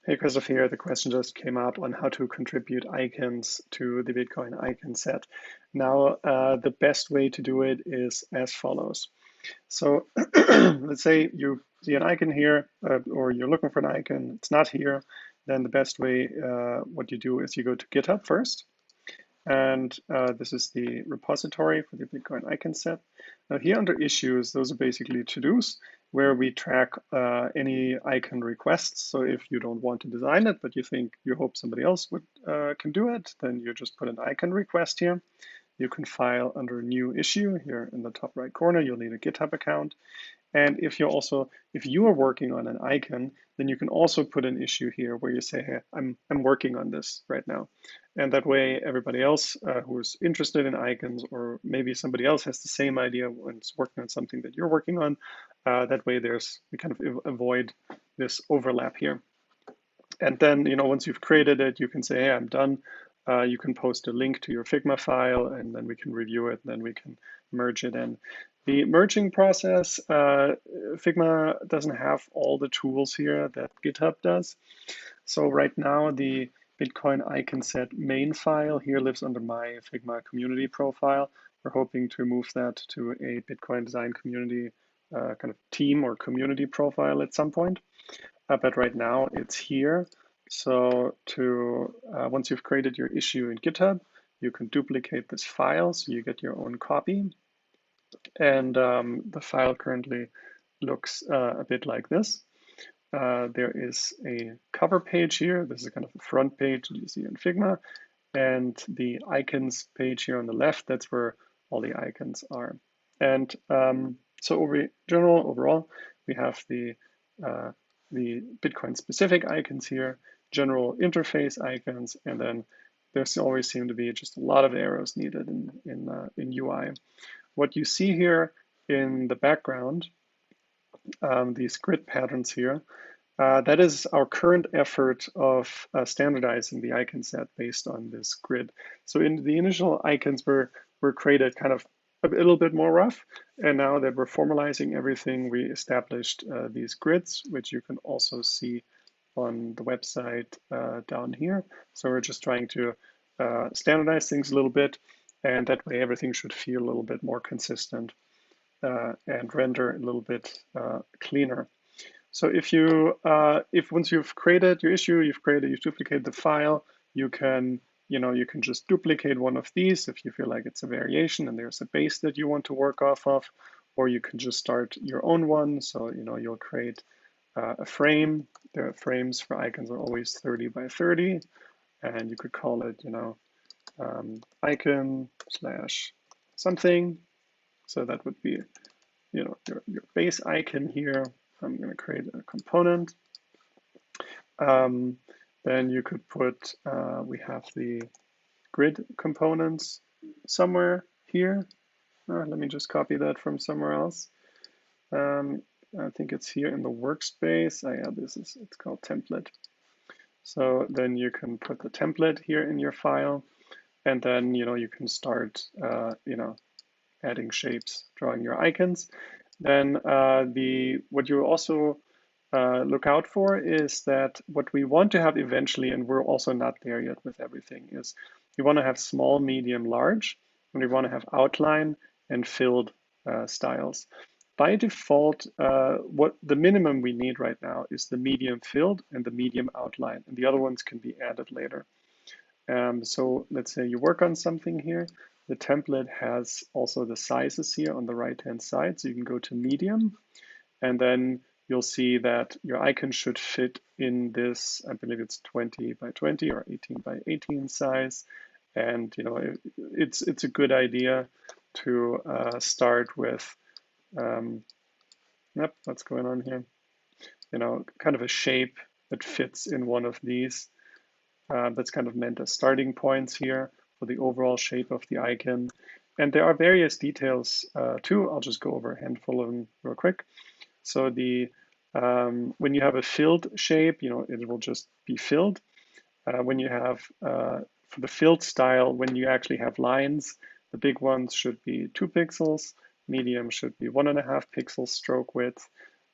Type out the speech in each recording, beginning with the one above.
Hey, Christoph here. The question just came up on how to contribute icons to the Bitcoin icon set. Now, the best way to do it is as follows. So let's say you see an icon here, or you're looking for an icon, it's not here. Then the best way, what you do is you go to GitHub first. And this is the repository for the Bitcoin icon set. Now here under issues, those are basically to-dos where we track any icon requests. So if you don't want to design it, but you hope somebody else can do it, then you just put an icon request here. You can file under new issue here in the top right corner. You'll need a GitHub account. And if you are working on an icon, then you can also put an issue here where you say, hey, I'm working on this right now. And that way, everybody else who's interested in icons, or maybe somebody else has the same idea and is working on something that you're working on, that way we kind of avoid this overlap here. And then, once you've created it, you can say, hey, I'm done. You can post a link to your Figma file, and then we can review it, and then we can merge it in. The merging process, Figma doesn't have all the tools here that GitHub does. So right now, the Bitcoin icon set main file here lives under my Figma community profile. We're hoping to move that to a Bitcoin design community kind of team or community profile at some point. But right now it's here. So once you've created your issue in GitHub, you can duplicate this file so you get your own copy. And the file currently looks a bit like this. There is a cover page here. This is kind of the front page that you see in Figma. And the icons page here on the left, that's where all the icons are. And so overall, we have the Bitcoin specific icons here, general interface icons, and then there's always seem to be just a lot of arrows needed in UI. What you see here in the background, these grid patterns here, that is our current effort of standardizing the icon set based on this grid. So in the initial icons were created kind of a little bit more rough, and now that we're formalizing everything, we established these grids, which you can also see on the website down here. So we're just trying to standardize things a little bit, and that way everything should feel a little bit more consistent and render a little bit cleaner. So if once you've created your issue, you've duplicated the file, you can just duplicate one of these if you feel like it's a variation and there's a base that you want to work off of, or you can just start your own one. So you'll create a frame. The frames for icons are always 30 by 30, and you could call it icon / something. So that would be your base icon here. I'm going to create a component. Then you could put, we have the grid components somewhere here. Let me just copy that from somewhere else. I think it's here in the workspace. It's called template. So then you can put the template here in your file, and then you can start adding shapes, drawing your icons. Then what you also look out for is that what we want to have eventually, and we're also not there yet with everything, is you want to have small, medium, large, and we want to have outline and filled styles. By default, what the minimum we need right now is the medium filled and the medium outline, and the other ones can be added later. So let's say you work on something here. The template has also the sizes here on the right-hand side. So you can go to medium, and then you'll see that your icon should fit in this, I believe it's 20 by 20 or 18 by 18 size. And it's a good idea to start with, what's going on here? Kind of a shape that fits in one of these. That's kind of meant as starting points here for the overall shape of the icon. And there are various details too. I'll just go over a handful of them real quick. So when you have a filled shape, it will just be filled. When you have, for the filled style, when you actually have lines, the big ones should be 2 pixels, medium should be 1.5 pixels stroke width,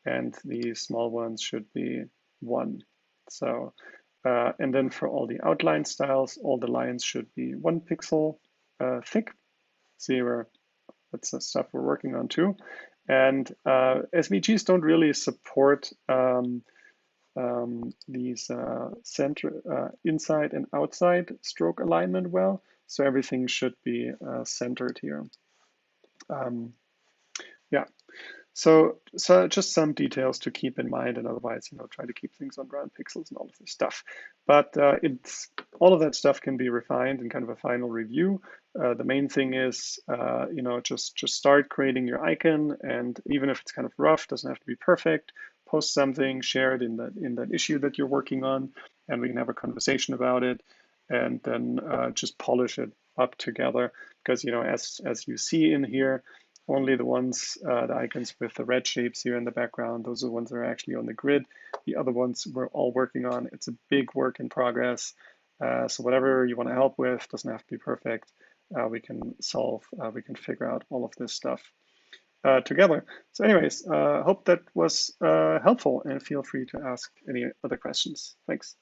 and the small ones should be 1. So, and then for all the outline styles, all the lines should be 1 pixel thick. See, that's the stuff we're working on too. And SVGs don't really support these center inside and outside stroke alignment well. So everything should be centered here. Yeah. So just some details to keep in mind, and otherwise, try to keep things on round pixels and all of this stuff. But it's all of that stuff can be refined in kind of a final review. The main thing is, just start creating your icon, and even if it's kind of rough, doesn't have to be perfect. Post something, share it in that issue that you're working on, and we can have a conversation about it, and then just polish it up together. Because as you see in here, only the ones, the icons with the red shapes here in the background, those are the ones that are actually on the grid. The other ones we're all working on. It's a big work in progress. So whatever you want to help with, doesn't have to be perfect. We can we can figure out all of this stuff together. So anyways, hope that was helpful, and feel free to ask any other questions. Thanks.